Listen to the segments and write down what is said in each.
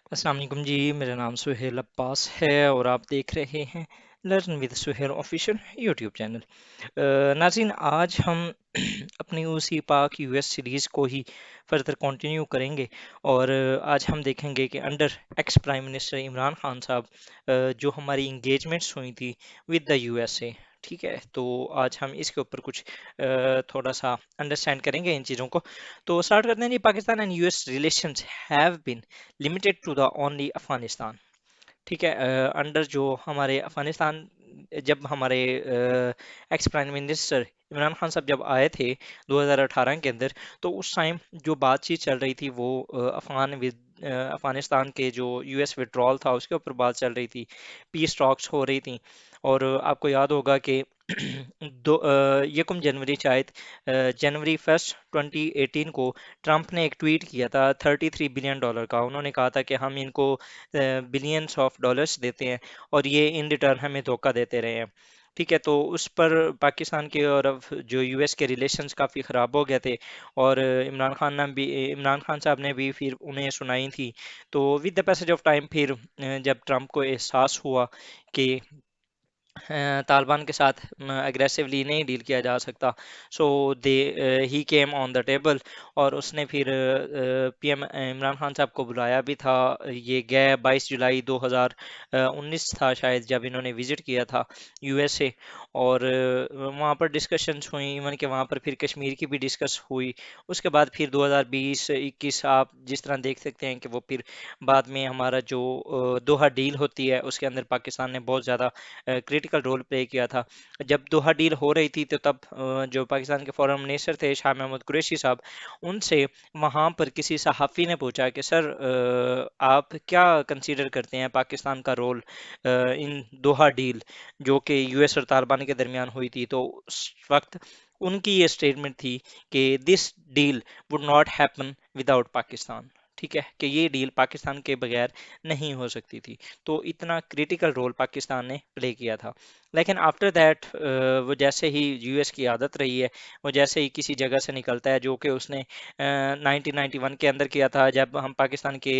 अस्सलाम वालेकुम जी। मेरा नाम सुहेल अब्बास है और आप देख रहे हैं learn with Suhail official YouTube channel. नाज़रीन, आज हम अपनी उसी पाक यूएस सीरीज़ को ही फर्दर कंटिन्यू करेंगे और आज हम देखेंगे कि under x prime minister Imran Khan साहब जो हमारी इंगेजमेंट्स हुई थी विद द यूएसए। ठीक है, तो आज हम इसके ऊपर कुछ थोड़ा सा अंडरस्टैंड करेंगे इन चीज़ों को। तो स्टार्ट करते हैं जी। Pakistan and US relations have been limited to the only Afghanistan. ठीक है, अंडर जो हमारे अफगानिस्तान, जब हमारे ex prime minister Imran Khan sahab जब आए थे 2018 के अंदर, तो उस टाइम जो बातचीत चल रही थी वो अफगानिस्तान के जो यूएस विड्रॉल था उसके ऊपर बात चल रही थी, पीस टॉक्स हो रही थी। और आपको याद होगा कि यकम जनवरी शायद जनवरी 1 2018 को ट्रंप ने एक ट्वीट किया था $33 बिलियन का। उन्होंने कहा था कि हम इनको बिलियंस ऑफ डॉलर्स देते हैं और ये इन रिटर्न हमें धोखा देते रहे हैं। ठीक है, तो उस पर पाकिस्तान के और अब जो यूएस के रिलेशंस काफ़ी ख़राब हो गए थे और इमरान खान साहब ने भी फिर उन्हें सुनाई थी। तो with the passage of time फिर जब ट्रंप को एहसास हुआ कि तालिबान के साथ अग्रेसिवली नहीं डील किया जा सकता, सो दे ही केम ऑन द टेबल। और उसने फिर पीएम इमरान खान साहब को बुलाया भी था। ये गए 22 जुलाई 2019 था शायद जब इन्होंने विजिट किया था यूएसए। और वहाँ पर डिस्कशंस हुई, इवन के वहाँ पर फिर कश्मीर की भी डिस्कस हुई। उसके बाद फिर 2020-21 आप जिस तरह देख सकते हैं कि वो फिर बाद में हमारा जो दोहा डील होती है उसके अंदर पाकिस्तान ने बहुत ज़्यादा क्रिटिकल रोल प्ले किया था। जब दोहा डील हो रही थी तो तब जो पाकिस्तान के फॉरेन मिनिस्टर थे शाह महमूद कुरैशी साहब, उनसे वहाँ पर किसी सहाफ़ी ने पूछा कि सर, आप क्या कंसीडर करते हैं पाकिस्तान का रोल इन दोहा डील जो कि यूएस और तालिबान के दरमियान हुई थी। तो उस वक्त उनकी ये स्टेटमेंट थी कि this deal would not happen without Pakistan. ठीक है, कि ये डील पाकिस्तान के बगैर नहीं हो सकती थी। तो इतना क्रिटिकल रोल पाकिस्तान ने प्ले किया था। लेकिन आफ्टर दैट वो जैसे ही यूएस की आदत रही है, वो जैसे ही किसी जगह से निकलता है, जो कि उसने 1991 के अंदर किया था जब हम पाकिस्तान के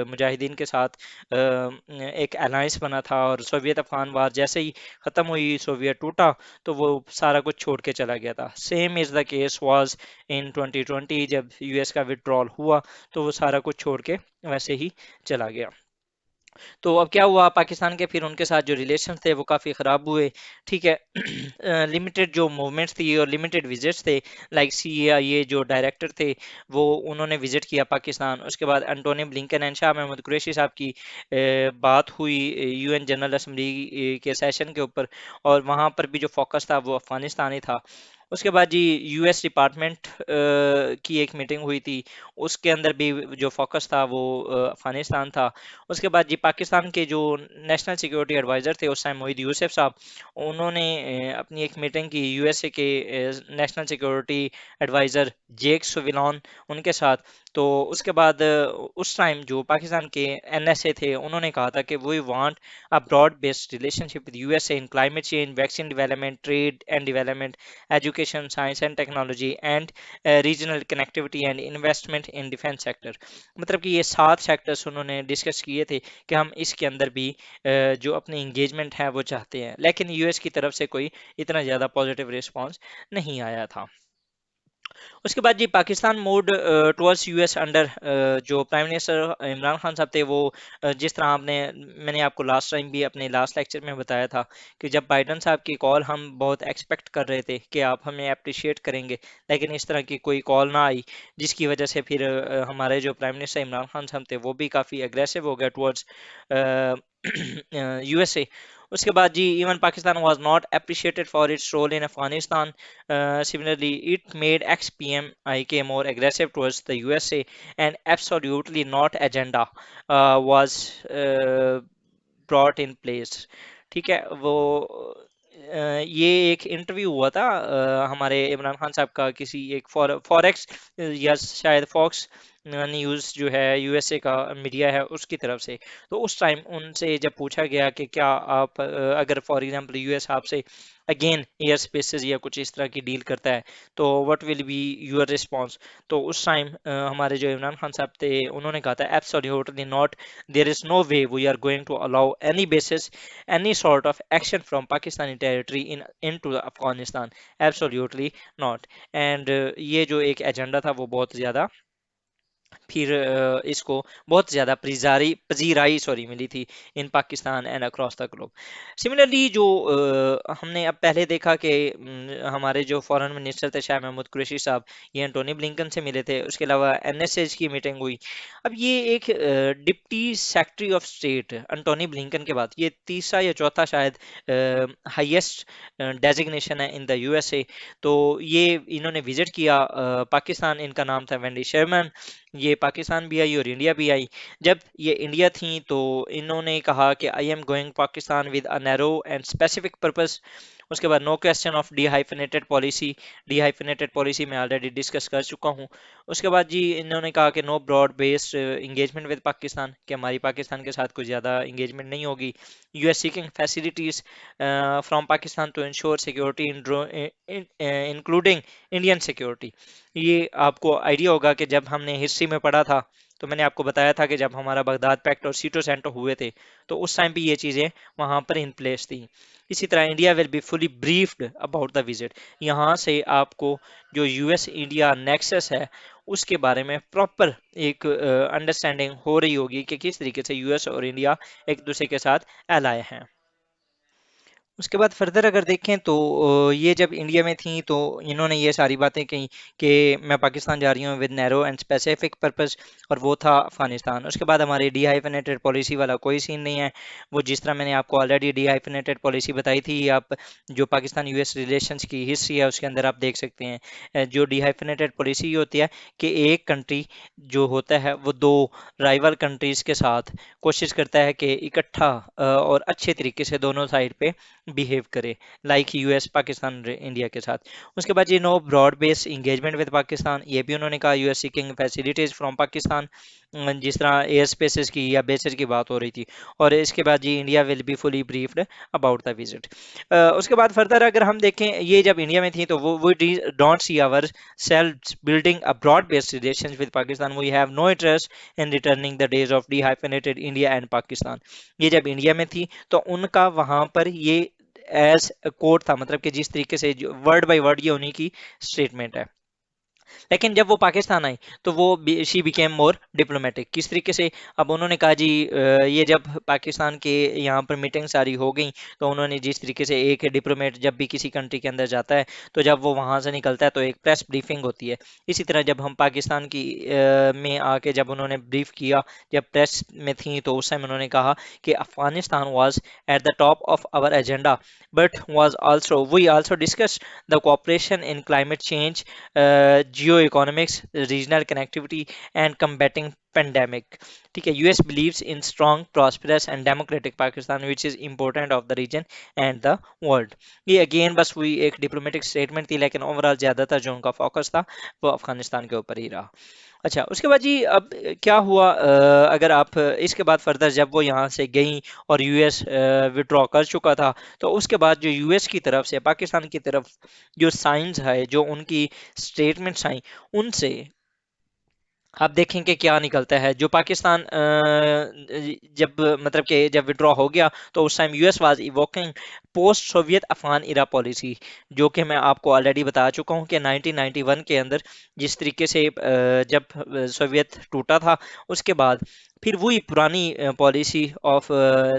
मुजाहिदीन के साथ एक अलायंस बना था और सोवियत अफगान वार जैसे ही ख़त्म हुई, सोवियत टूटा, तो वो सारा कुछ छोड़ के चला गया था। Same is the case was in 2020 जब यूएस का विड्रॉल हुआ, तो वो सारा कुछ छोड़ के वैसे ही चला गया। तो अब क्या हुआ, पाकिस्तान के फिर उनके साथ जो रिलेशन थे वो काफ़ी ख़राब हुए। ठीक है, लिमिटेड जो मूवमेंट्स थी और लिमिटेड विजिट्स थे, लाइक सीआईए जो डायरेक्टर थे वो उन्होंने विजिट किया पाकिस्तान। उसके बाद Antony Blinken and Shah Mahmood Qureshi साहब की बात हुई यूएन जनरल असम्बली के सेशन के ऊपर, और वहाँ पर भी जो फोकस था वो अफगानिस्तान ही था। उसके बाद जी यूएस डिपार्टमेंट की एक मीटिंग हुई थी, उसके अंदर भी जो फोकस था वो अफगानिस्तान था। उसके बाद जी पाकिस्तान के जो नेशनल सिक्योरिटी एडवाइज़र थे उस टाइम, मोहिद यूसुफ साहब, उन्होंने अपनी एक मीटिंग की यूएसए के नेशनल सिक्योरिटी एडवाइज़र जेक सुविलॉन उनके साथ। तो उसके बाद उस टाइम जो पाकिस्तान के एनएसए थे उन्होंने कहा था कि we want a broad based relationship with USA in climate change, vaccine development, trade and development, education, science and technology and regional connectivity and investment in defence sector. मतलब कि ये 7 सेक्टर्स उन्होंने डिस्कस किए थे कि हम इसके अंदर भी जो अपनी इंगेजमेंट है वो चाहते हैं। लेकिन यूएस की तरफ से कोई इतना ज़्यादा पॉजिटिव रिस्पांस नहीं आया था। उसके बाद जी Pakistan mood towards US under जो प्राइम मिनिस्टर इमरान खान साहब थे वो जिस तरह मैंने आपको लास्ट टाइम भी अपने लास्ट लेक्चर में बताया था कि जब बाइडन साहब की कॉल हम बहुत एक्सपेक्ट कर रहे थे कि आप हमें अप्रिशिएट करेंगे, लेकिन इस तरह की कोई कॉल ना आई, जिसकी वजह से फिर हमारे जो प्राइम मिनिस्टर इमरान खान साहब थे वो भी काफ़ी अग्रेसिव हो गए टुवर्ड्स यूएसए। उसके बाद जी even Pakistan was not appreciated for its role in Afghanistan. Similarly, it made ex-PM IK more aggressive towards the USA, and absolutely not agenda was brought in place. ठीक है, वो ये एक इंटरव्यू हुआ था हमारे इमरान खान साहब का किसी एक फॉरेक्स या शायद फॉक्स न्यूज़ जो है यूएसए का मीडिया है उसकी तरफ से। तो उस टाइम उनसे जब पूछा गया कि क्या आप अगर फॉर एग्जांपल यूएस आपसे अगेन एयर स्पेसेस या कुछ इस तरह की डील करता है तो what will be your response. तो उस टाइम हमारे जो इमरान खान साहब थे उन्होंने कहा था absolutely not, there is no way we are going to allow any basis any sort of action from Pakistani territory into Afghanistan, absolutely not. And ये जो एक एजेंडा था वो बहुत ज़्यादा फिर इसको बहुत ज़्यादा पजीराई मिली थी in Pakistan and across the globe. Similarly जो हमने अब पहले देखा कि हमारे जो फॉरेन मिनिस्टर थे शाह महमूद कुरैशी साहब, ये एंटोनी ब्लिंकन से मिले थे, उसके अलावा एनएसएस की मीटिंग हुई। अब ये एक deputy secretary of state Antony Blinken के बाद ये तीसरा या चौथा शायद हाईएस्ट डेजिग्नेशन है इन द यूएसए। तो ये इन्होंने विजिट किया पाकिस्तान, इनका नाम था वेंडी शर्मन। ये पाकिस्तान भी आई और इंडिया भी आई। जब ये इंडिया थी तो इन्होंने कहा कि I am going Pakistan with a narrow and specific purpose. उसके बाद no question of the policy मैं ऑलरेडी डिस्कस कर चुका हूँ। उसके बाद जी इन्होंने कहा कि no broad based engagement with Pakistan, कि हमारी पाकिस्तान के साथ कोई ज़्यादा इंगेजमेंट नहीं होगी। US seeking facilities from Pakistan to ensure security including Indian security. ये आपको आइडिया होगा कि जब हमने हिस्ट्री में पढ़ा था तो मैंने आपको बताया था कि जब हमारा बगदाद पैक्ट और सीटो सेंटो हुए थे तो उस टाइम भी ये चीज़ें वहाँ पर इन प्लेस थी। इसी तरह India will be fully briefed about the visit. यहाँ से आपको जो यूएस इंडिया नेक्सस है उसके बारे में प्रॉपर एक अंडरस्टैंडिंग हो रही होगी कि किस तरीके से यूएस और इंडिया एक दूसरे के साथ एलाय हैं। उसके बाद फर्दर अगर देखें तो ये जब इंडिया में थी तो इन्होंने ये सारी बातें कही कि मैं पाकिस्तान जा रही हूँ with narrow and specific purpose, और वो था अफगानिस्तान। उसके बाद हमारी डी हाइफेनेटेड पॉलिसी वाला कोई सीन नहीं है। वो जिस तरह मैंने आपको ऑलरेडी डी हाइफेनेटेड पॉलिसी बताई थी, आप जो पाकिस्तान यूएस रिलेशंस की हिस्ट्री है उसके अंदर आप देख सकते हैं। जो डी हाइफेनेटेड पॉलिसी होती है कि एक कंट्री जो होता है वो दो राइवल कंट्रीज़ के साथ कोशिश करता है कि इकट्ठा और अच्छे तरीके से दोनों साइड पे बिहेव करे, लाइक यूएस पाकिस्तान इंडिया के साथ। उसके बाद ये no broad based engagement with Pakistan, ये भी उन्होंने कहा US seeking facilities from Pakistan, जिस तरह एयर स्पेसेस की या बेसेस की बात हो रही थी। और इसके बाद जी India will be fully briefed about the visit. उसके बाद फर्दर अगर हम देखें ये जब इंडिया में थी तो वो don't see our self building a broad based relation with Pakistan, we have no interest in returning the days of the hyphenated India and Pakistan. ये जब इंडिया में थी तो उनका वहां पर ये एज कोड था, मतलब कि जिस तरीके से वर्ड बाय वर्ड ये उन्हीं की स्टेटमेंट है। लेकिन जब वो पाकिस्तान आई तो वो शी बिकेम मोर डिप्लोमेटिक। किस तरीके से, अब उन्होंने कहा जी ये जब पाकिस्तान के यहाँ पर मीटिंग सारी हो गई तो उन्होंने जिस तरीके से एक डिप्लोमेट जब भी किसी कंट्री के अंदर जाता है तो जब वो वहाँ से निकलता है तो एक प्रेस ब्रीफिंग होती है। इसी तरह जब हम पाकिस्तान की में आके जब उन्होंने ब्रीफ किया, जब प्रेस में थी तो उस टाइम उन्होंने कहा कि Afghanistan was at the top of our agenda but was also we also discuss the cooperation in climate change, geo-economics, regional connectivity, and combating pandemic. ठीक है, US believes in strong, prosperous, and democratic Pakistan, which is important of the region and the world. ये again बस वही एक diplomatic statement थी, लेकिन overall ज़्यादातर जो उनका फोकस था वो अफगानिस्तान के ऊपर ही रहा। अच्छा, उसके बाद जी अब क्या हुआ, अगर आप इसके बाद फर्दर जब वो यहाँ से गई और यूएस विड्रॉ कर चुका था तो उसके बाद जो यूएस की तरफ से पाकिस्तान की तरफ जो साइंस है, जो उनकी स्टेटमेंट्स आई, उनसे आप देखें कि क्या निकलता है। जो पाकिस्तान जब मतलब कि जब विड्रॉ हो गया तो उस time US was evoking post Soviet Afghan era policy, जो कि मैं आपको ऑलरेडी बता चुका हूं कि 1991 के अंदर जिस तरीके से जब सोवियत टूटा था उसके बाद फिर वही पुरानी पॉलिसी ऑफ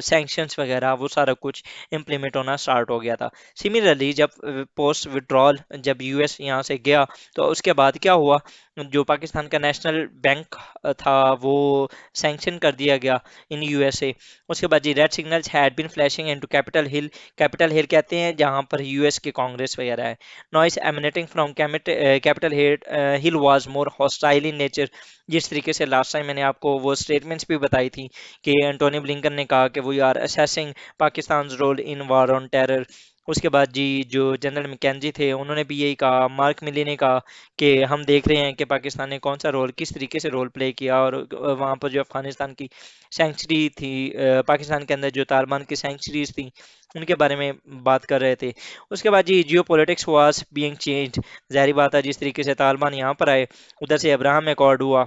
सैंक्शंस वगैरह वो सारा कुछ इम्प्लीमेंट होना स्टार्ट हो गया था। सिमिलरली जब पोस्ट विड्रॉल जब यूएस यहाँ से गया तो उसके बाद क्या हुआ, जो पाकिस्तान का नेशनल बैंक था वो सैंक्शन कर दिया गया इन यूएसए। उसके बाद जी red signals had been flashing into Capitol Hill, Capitol Hill कहते हैं जहां पर यूएस के कांग्रेस वगैरह है। Noise emanating from Capitol Hill was more hostile in nature. जिस तरीके से लास्ट टाइम मैंने आपको वो स्टेटमेंट्स भी बताई थी कि एंटोनी ब्लिंकन ने कहा कि we are assessing Pakistan role in war on terror, उसके बाद जी जो जनरल मैकेंजी थे उन्होंने भी यही कहा, मार्क मिली ने कहा कि हम देख रहे हैं कि पाकिस्तान ने कौन सा रोल, किस तरीके से रोल प्ले किया, और वहाँ पर जो अफगानिस्तान की सेंचुरी थी, पाकिस्तान के अंदर जो तालिबान की सेंचुरीज थी उनके बारे में बात कर रहे थे। उसके बाद जी geopolitics was being change, जाहिर बात है जिस तरीके से तालिबान यहाँ पर आए, उधर से अब्राहम अकॉर्ड हुआ,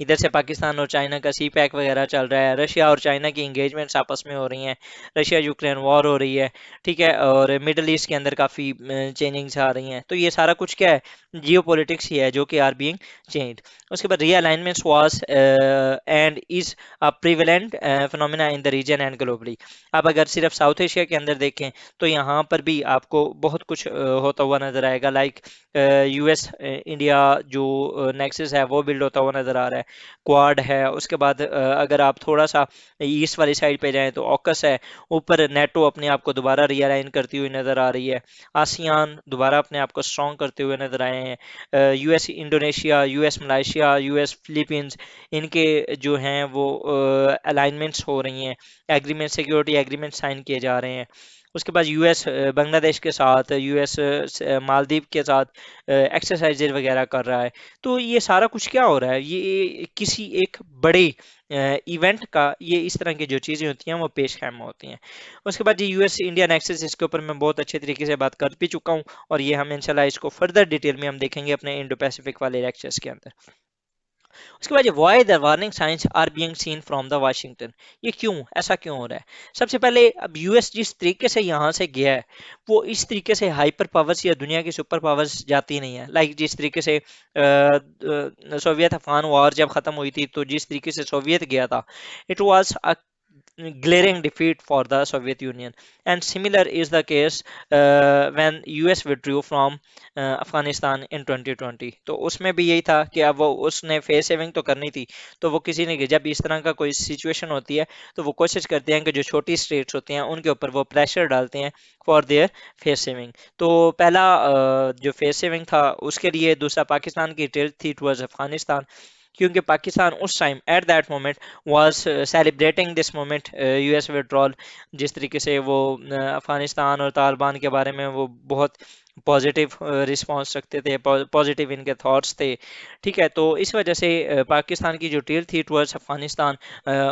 इधर से पाकिस्तान और चाइना का सी पैक वगैरह चल रहा है, रशिया और चाइना की इंगेजमेंट्स आपस में हो रही हैं, रशिया यूक्रेन वॉर हो रही है, ठीक है, और मिडल ईस्ट के अंदर काफ़ी चेंजिंग्स आ रही हैं। तो ये सारा कुछ क्या है, जियो पॉलिटिक्स ही है जो कि आर बीइंग चेंज। उसके बाद realignments was and is a prevalent phenomena in the region and globally. अब अगर सिर्फ साउथ एशिया के अंदर देखें तो यहाँ पर भी आपको बहुत कुछ होता हुआ नजर आएगा, लाइक यूएस इंडिया जो नेक्सस है वो बिल्ड होता हुआ नजर आ रहा है, क्वाड है, उसके बाद अगर आप थोड़ा सा ईस्ट वाली साइड पे जाएं तो ऑकस है, ऊपर नेटो अपने आप को दोबारा रीअलाइन करती हुई नजर आ रही है, आसियान दोबारा अपने आप को स्ट्रॉन्ग करते हुए नजर आए हैं, US Indonesia, US Malaysia, US Philippines, इनके जो हैं वो अलाइनमेंट्स हो रही हैं, एग्रीमेंट, सिक्योरिटी एग्रीमेंट साइन किए जा रहे हैं। उसके बाद यूएस बांग्लादेश के साथ, यूएस मालदीव के साथ एक्सरसाइजेज वगैरह कर रहा है। तो ये सारा कुछ क्या हो रहा है, ये किसी एक बड़े इवेंट का, ये इस तरह की जो चीज़ें होती हैं वो पेश खैम होती हैं। उसके बाद ये यूएस इंडिया नेक्सस, इसके ऊपर मैं बहुत अच्छे तरीके से बात कर भी चुका हूँ, और ये हम इंशाल्लाह इसको फर्दर डिटेल में हम देखेंगे अपने इंडो पैसिफिक वाले लेक्चर्स के अंदर। उसके बाद why the warning signs are being seen from the Washington, ये क्यों, ऐसा क्यों हो रहा है? सबसे पहले अब यूएस जिस तरीके से यहाँ से गया है वो इस तरीके से हाइपर पावर्स या दुनिया की सुपर पावर्स जाती नहीं है, लाइक जिस तरीके से सोवियत अफगान वॉर जब खत्म हुई थी तो जिस तरीके से सोवियत गया था, it was a glaring defeat for the Soviet Union. And similar is the case when US withdrew from Afghanistan in 2020। तो उसमें भी यही था कि अब वो उसने फेस सेविंग तो करनी थी, तो वो किसी ने, जब इस तरह का कोई सिचुएशन होती है तो वो कोशिश करते हैं कि जो छोटी स्टेट्स होती हैं उनके ऊपर वो प्रेशर डालते हैं फॉर देयर फेस सेविंग। तो पहला जो फेस सेविंग था उसके लिए दूसरा पाकिस्तान की टिल्ट थी टुवर्ड्स अफगानिस्तान, क्योंकि पाकिस्तान उस time at that moment was celebrating this moment, US withdrawal, जिस तरीके से वो अफगानिस्तान और तालिबान के बारे में वो बहुत पॉजिटिव रिस्पांस रखते थे, पॉजिटिव इनके थॉट्स थे, ठीक है। तो इस वजह से पाकिस्तान की जो टील थी टुवर्ड्स अफगानिस्तान,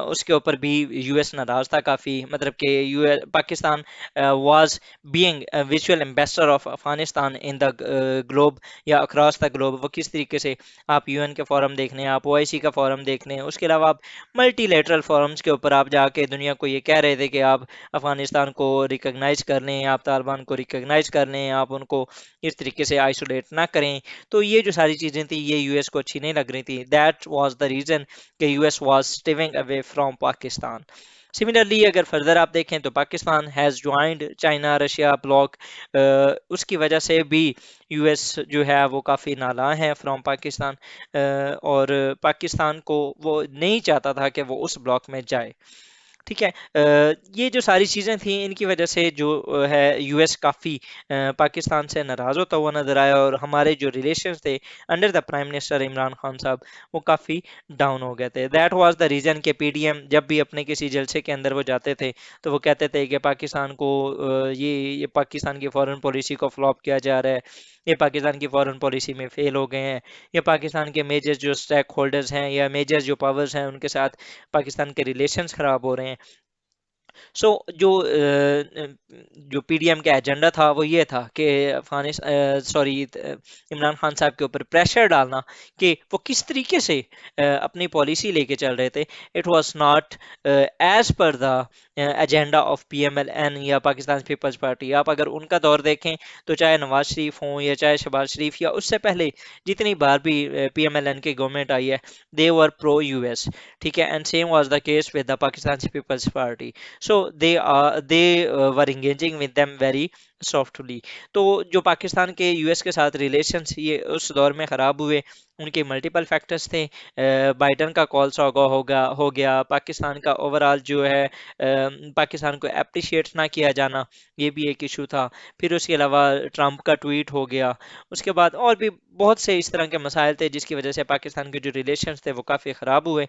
उसके ऊपर भी यूएस नाराज था काफ़ी, मतलब कि US Pakistan was being visual ambassador of Afghanistan in the globe या अक्रॉस द ग्लोब। वो किस तरीके से, आप यूएन के फॉरम देख लें, आप ओआईसी का फॉरम देख लें, उसके अलावा आप मल्टीलेटरल फॉरम्स के ऊपर आप जाके दुनिया को ये कह रहे थे कि आप अफगानिस्तान को रिकग्नाइज कर लें, आप तालिबान को रिकग्नाइज कर लें, आप उनको इस तरीके से आइसोलेट ना करें। तो ये जो सारी चीज़ें थी ये यूएस को अच्छी नहीं लग रही थी, दैट वाज द रीज़न कि US was steering away from Pakistan. Similarly अगर फर्दर आप देखें तो Pakistan has joined China Russia bloc, उसकी वजह से भी यूएस जो है वो काफ़ी नालां है फ्रॉम पाकिस्तान, और पाकिस्तान को वो नहीं चाहता था कि वो उस ब्लॉक में जाए, ठीक है। ये जो सारी चीज़ें थी इनकी वजह से जो है यूएस काफ़ी पाकिस्तान से नाराज़ होता हुआ नजर आया, और हमारे जो रिलेशंस थे under the prime minister Imran Khan साहब वो काफ़ी डाउन हो गए थे। दैट वाज द रीज़न के पीडीएम जब भी अपने किसी जलसे के अंदर वो जाते थे तो वो कहते थे कि पाकिस्तान को ये पाकिस्तान की फॉरेन पॉलिसी को फ्लॉप किया जा रहा है, ये पाकिस्तान की फॉरेन पॉलिसी में फेल हो गए हैं, ये पाकिस्तान के मेजर जो स्टेक होल्डर्स हैं या मेजर जो पावर्स हैं उनके साथ पाकिस्तान के रिलेशंस खराब हो रहे हैं। सो जो पीडीएम का एजेंडा था वो ये था कि अफगानिस्तान, सॉरी, इमरान खान साहब के ऊपर प्रेशर डालना कि वो किस तरीके से अपनी पॉलिसी लेके चल रहे थे। It was not as per the agenda of PMLN या पाकिस्तान पीपल्स पार्टी। आप अगर उनका दौर देखें तो चाहे नवाज शरीफ हों या चाहे शहबाज शरीफ या उससे पहले जितनी बार भी पीएमएलएन की गवर्नमेंट आई है, दे वर प्रो यूएस, ठीक है, and same was the case with the Pakistan Peoples Party. So they were engaging with them very softly. तो जो पाकिस्तान के यूएस के साथ रिलेशंस ये उस दौर में ख़राब हुए, उनके मल्टीपल फैक्टर्स थे। बाइडन का कॉल सौगा हो गया, पाकिस्तान का ओवरऑल जो है पाकिस्तान को अप्रिशिएट ना किया जाना, ये भी एक इशू था। फिर उसके अलावा ट्रंप का ट्वीट हो गया। उसके बाद और भी बहुत से इस तरह के मसाइल थे जिसकी वजह से पाकिस्तान के जो रिलेशंस थे वो काफ़ी ख़राब हुए।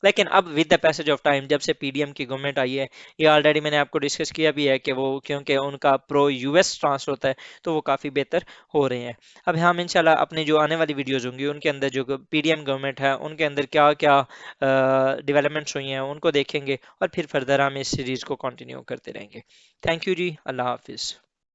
लेकिन अब with the passage of time, जब से पीडीएम की गवर्नमेंट आई है, ये ऑलरेडी मैंने आपको डिस्कस किया भी है कि वो क्योंकि उनका प्रो यूएस स्टांस होता है, तो वो काफ़ी बेहतर हो रहे हैं। अब हम इंशाल्लाह अपने जो आने वाली वीडियोस होंगी उनके अंदर जो पीडीएम गवर्नमेंट है उनके अंदर क्या क्या डेवलपमेंट्स हुई हैं उनको देखेंगे, और फिर फर्दर हम इस सीरीज़ को कंटिन्यू करते रहेंगे। थैंक यू जी, अल्लाह हाफिज़।